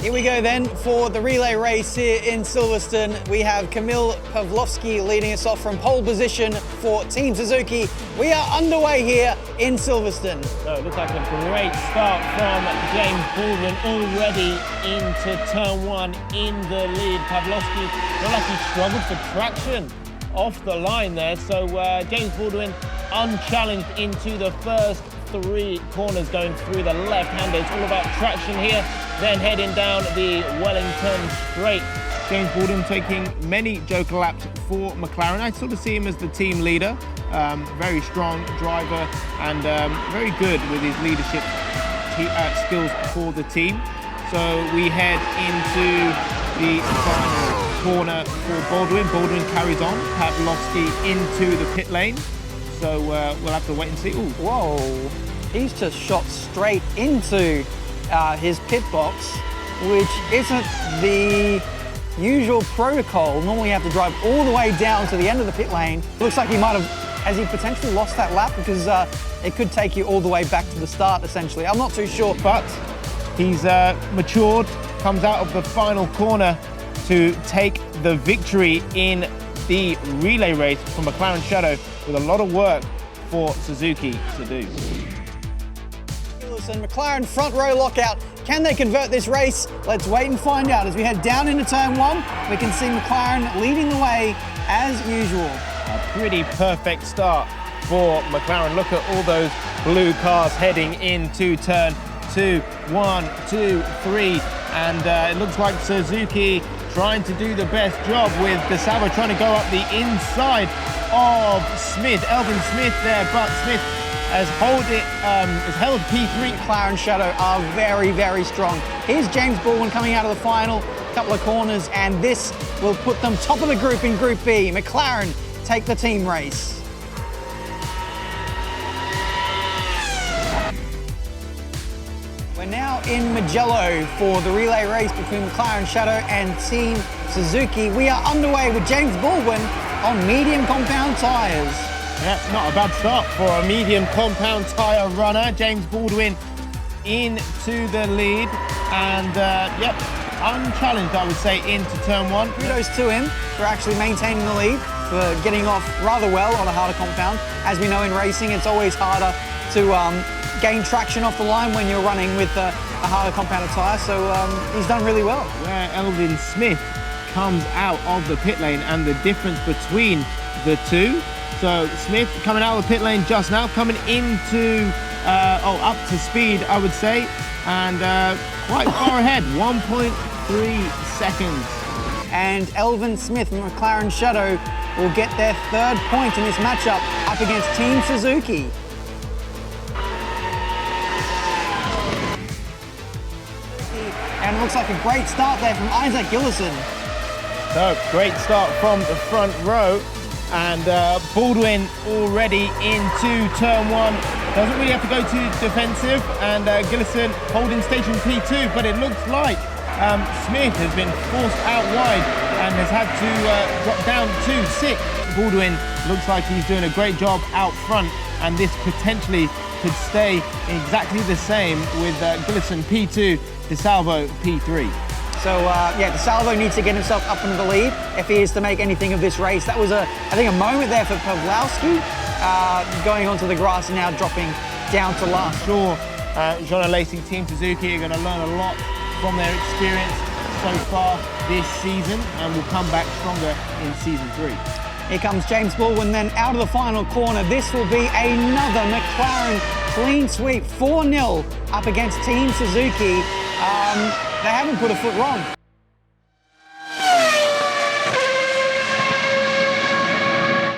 Here we go then for the relay race here in Silverstone. We have Kamil Pawlowski leading us off from pole position for Team Suzuki. We are underway here in Silverstone. So it looks like a great start from James Baldwin, already into turn one in the lead. Pawlowski looked like he struggled for traction off the line there. So James Baldwin unchallenged into the first three corners going through the left-hander. It's all about traction here. Then heading down the Wellington straight. James Baldwin taking many joker laps for McLaren. I sort of see him as the team leader. Very strong driver and very good with his leadership skills for the team. So we head into the final corner for Baldwin. Baldwin carries on, Pawlowski into the pit lane. So we'll have to wait and see. Ooh. Whoa, he's just shot straight into his pit box, which isn't the usual protocol. Normally you have to drive all the way down to the end of the pit lane. Looks like he might have, has he potentially lost that lap? Because it could take you all the way back to the start, essentially. I'm not too sure. But he's matured, comes out of the final corner to take the victory in the relay race for McLaren Shadow, with a lot of work for Suzuki to do. And McLaren front row lockout. Can they convert this race? Let's wait and find out. As we head down into turn one, we can see McLaren leading the way as usual. A pretty perfect start for McLaren. Look at all those blue cars heading into turn two. 1, 2, 3. And it looks like Suzuki trying to do the best job with DeSalvo trying to go up the inside of Smith, Elvin Smith there, but Smith has held P3. McLaren Shadow are very, very strong. Here's James Baldwin coming out of the final couple of corners, and this will put them top of the group in Group B. McLaren take the team race. We're now in Mugello for the relay race between McLaren Shadow and Team Suzuki. We are underway with James Baldwin on medium compound tyres. Yeah, not a bad start for a medium compound tyre runner. James Baldwin into the lead and, yep, unchallenged, I would say, into turn one. Kudos to him for actually maintaining the lead, for getting off rather well on a harder compound. As we know in racing, it's always harder to gain traction off the line when you're running with a harder compounded tyre, so he's done really well. Where Elvin Smith comes out of the pit lane and the difference between the two. So Smith coming out of the pit lane just now, coming into, up to speed, I would say, and quite far ahead, 1.3 seconds. And Elvin Smith from McLaren Shadow will get their third point in this matchup up against Team Suzuki. And it looks like a great start there from Isaac Gillison. So, great start from the front row. And Baldwin already into turn one. Doesn't really have to go too defensive. And Gillison holding station P2. But it looks like Smith has been forced out wide and has had to drop down to 6. Baldwin looks like he's doing a great job out front. And this potentially could stay exactly the same with Gillison P2, DeSalvo P3. So, yeah, DeSalvo needs to get himself up into the lead if he is to make anything of this race. That was, I think, a moment there for Pawlowski, going onto the grass and now dropping down to last. Sure, Jean Lacing, Team Suzuki are going to learn a lot from their experience so far this season and will come back stronger in Season 3. Here comes James Baldwin then out of the final corner. This will be another McLaren clean sweep, 4-0 up against Team Suzuki. They haven't put a foot wrong.